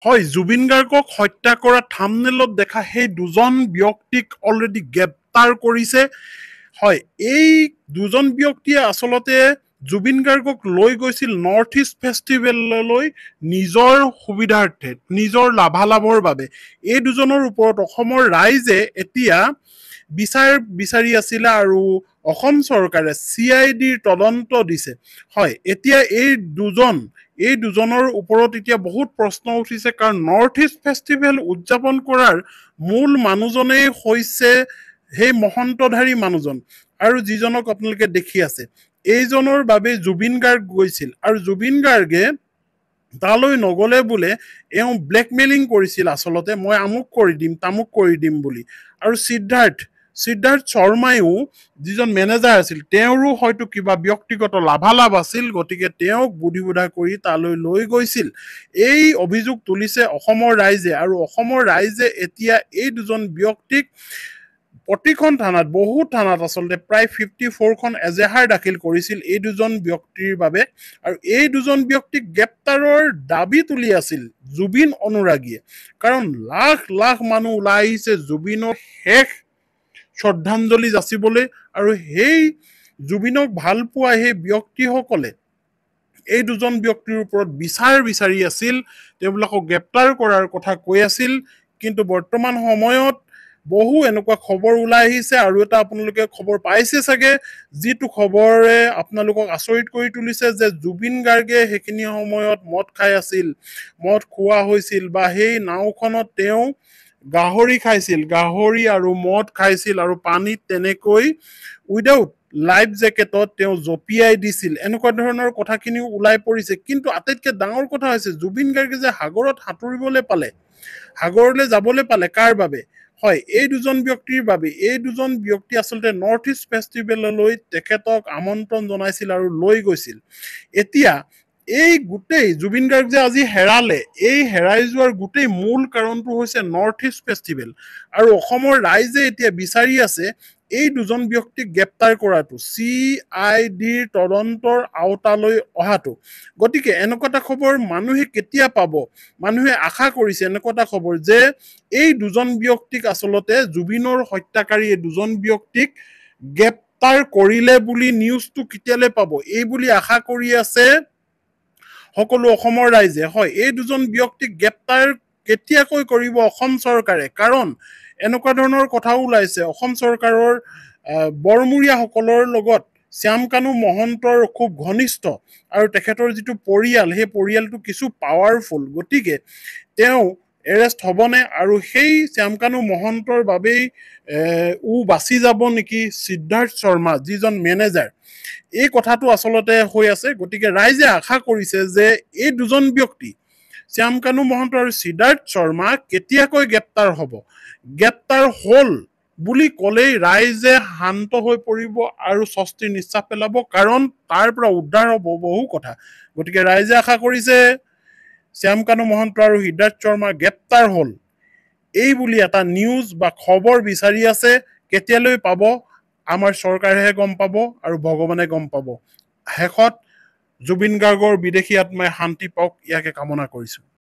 হয়, জুবিন গাৰ্গক হত্যা কৰা থাম্বনেইলত দেখা সেই দুজন ব্যক্তিক অলৰেডি গ্ৰেপ্তাৰ কৰিছে। হয়, এই দুজন ব্যক্তিয়ে আচলতে জুবিন গাৰ্গক লৈ গৈছিল নৰ্থ ইষ্ট ফেষ্টিভেললৈ নিজৰ সুবিধাৰ্থে, নিজৰ লাভালাভৰ বাবে। এই দুজনৰ ওপৰত অসমৰ ৰাইজে এতিয়া বিচাৰ বিচাৰি আছিলে আৰু অসম চৰকাৰে CIDৰ তদন্ত দিছে। হয়, এতিয়া এই দুজনৰ ওপৰত এতিয়া বহুত প্ৰশ্ন উঠিছে, কাৰণ নৰ্থ ইষ্ট ফেষ্টিভেল উদযাপন কৰাৰ মূল মানুহজনেই হৈছে সেই মহন্তধাৰী মানুহজন, আৰু যিজনক আপোনালোকে দেখি আছে, এইজনৰ বাবে জুবিন গাৰ্গ গৈছিল, আৰু জুবিন গাৰ্গে তালৈ নগলে বোলে এওঁ ব্লেকমেইলিং কৰিছিল, আচলতে মই আমুক কৰি দিম তামুক কৰি দিম বুলি। আৰু সিদ্ধাৰ্থ শৰ্মায়ো যিজন মেনেজাৰ আছিল, তেওঁৰো হয়তো কিবা ব্যক্তিগত লাভালাভ আছিল, গতিকে তেওঁক বুদ্ধিবোধা কৰি তালৈ লৈ গৈছিল। এই অভিযোগ তুলিছে অসমৰ ৰাইজে, আৰু অসমৰ ৰাইজে এতিয়া এই দুজন ব্যক্তিক প্ৰতিখন থানাত, বহুত থানাত আচলতে প্ৰায় 54খন এজাহাৰ দাখিল কৰিছিল এই দুজন ব্যক্তিৰ বাবে, আৰু এই দুজন ব্যক্তিক গ্ৰেপ্তাৰৰ দাবী তুলি আছিল জুবিন অনুৰাগীয়ে। কাৰণ লাখ লাখ মানুহ ওলাই আহিছে জুবিনৰ শেষ শ্ৰদ্ধাঞ্জলি যাচিবলৈ, আৰু সেই জুবিনক ভাল পোৱা সেই ব্যক্তিসকলে এই দুজন ব্যক্তিৰ ওপৰত বিচাৰ বিচাৰি আছিল, তেওঁবিলাকক গ্ৰেপ্তাৰ কৰাৰ কথা কৈ আছিল। কিন্তু বৰ্তমান সময়ত বহু এনেকুৱা খবৰ ওলাই আহিছে, আৰু এটা আপোনালোকে খবৰ পাইছে চাগে, যিটো খবৰে আপোনালোকক আচৰিত কৰি তুলিছে, যে জুবিন গাৰ্গে সেইখিনি সময়ত মদ খাই আছিল, মদ খোৱা হৈছিল, বা সেই নাওখনত তেওঁ গাহৰি খাইছিল, গাহৰি আৰু মদ খাইছিল, আৰু পানীত তেনেকৈ উইদাউট লাইফ জেকেটত তেওঁ জঁপিয়াই দিছিল, এনেকুৱা ধৰণৰ কথাখিনিও ওলাই পৰিছে। কিন্তু আটাইতকৈ ডাঙৰ কথা হৈছে, জুবিন গাৰ্গে যে সাগৰত সাঁতুৰিবলৈ পালে, সাগৰলৈ যাবলৈ পালে, কাৰ বাবে? হয়, এই দুজন ব্যক্তিৰ বাবে। এই দুজন ব্যক্তি আচলতে নৰ্থ ইষ্ট ফেষ্টিভেললৈ তেখেতক আমন্ত্ৰণ জনাইছিল আৰু লৈ গৈছিল। এতিয়া এই গোটেই জুবিন গাৰ্গ যে আজি হেৰালে, এই হেৰাই যোৱাৰ গোটেই মূল কাৰণটো হৈছে নৰ্থ ইষ্ট ফেষ্টিভেল, আৰু অসমৰ ৰাইজে এতিয়া বিচাৰি আছে এই দুজন ব্যক্তিক গ্ৰেপ্তাৰ কৰাটো, CIDৰ তদন্তৰ আওতালৈ অহাটো। গতিকে এনেকুৱা এটা খবৰ মানুহে কেতিয়া পাব? মানুহে আশা কৰিছে এনেকুৱা এটা খবৰ, যে এই দুজন ব্যক্তিক আচলতে জুবিনৰ হত্যাকাৰী এই দুজন ব্যক্তিক গ্ৰেপ্তাৰ কৰিলে বুলি নিউজটো কেতিয়ালৈ পাব, এই বুলি আশা কৰি আছে সকলো অসমৰ ৰাইজে। হয়, এই দুজন ব্যক্তিক গ্ৰেপ্তাৰ কেতিয়াকৈ কৰিব অসম চৰকাৰে? কাৰণ এনেকুৱা ধৰণৰ কথাও ওলাইছে, অসম চৰকাৰৰ বৰমূৰীয়াসকলৰ লগত শ্যামকানু মহন্তৰ খুব ঘনিষ্ঠ, আৰু তেখেতৰ যিটো পৰিয়াল, সেই পৰিয়ালটো কিছু পাৱাৰফুল, গতিকে তেওঁ এৰেষ্ট হ'বনে? আৰু সেই শ্যামকানু মহন্তৰ বাবেই বাচি যাব নেকি সিদ্ধাৰ্থ শৰ্মা, যিজন মেনেজাৰ? এই কথাটো আচলতে হৈ আছে। গতিকে ৰাইজে আশা কৰিছে যে এই দুজন ব্যক্তি, শ্যামকানু মহন্ত আৰু সিদ্ধাৰ্থ শৰ্মা, কেতিয়াকৈ গ্ৰেপ্তাৰ হ'ব। গ্ৰেপ্তাৰ হ'ল বুলি ক'লেই ৰাইজে শান্ত হৈ পৰিব আৰু স্বস্তিৰ নিশ্বাস পেলাব, কাৰণ তাৰ পৰা উদ্ধাৰ হ'ব বহু কথা। গতিকে ৰাইজে আশা কৰিছে শ্যামকানু মহন্ত আৰু সিদ্ধাৰ্থ শৰ্মা গ্ৰেপ্তাৰ হ'ল, এই বুলি এটা নিউজ বা খবৰ বিচাৰি আছে। কেতিয়ালৈ পাব আমাৰ চৰকাৰেহে গম পাব, আৰু ভগৱানে গম পাব। শেষত জুবিন গাৰ্গৰ বিদেশী আত্মাই শান্তি পাওক, ইয়াকে কামনা কৰিছোঁ।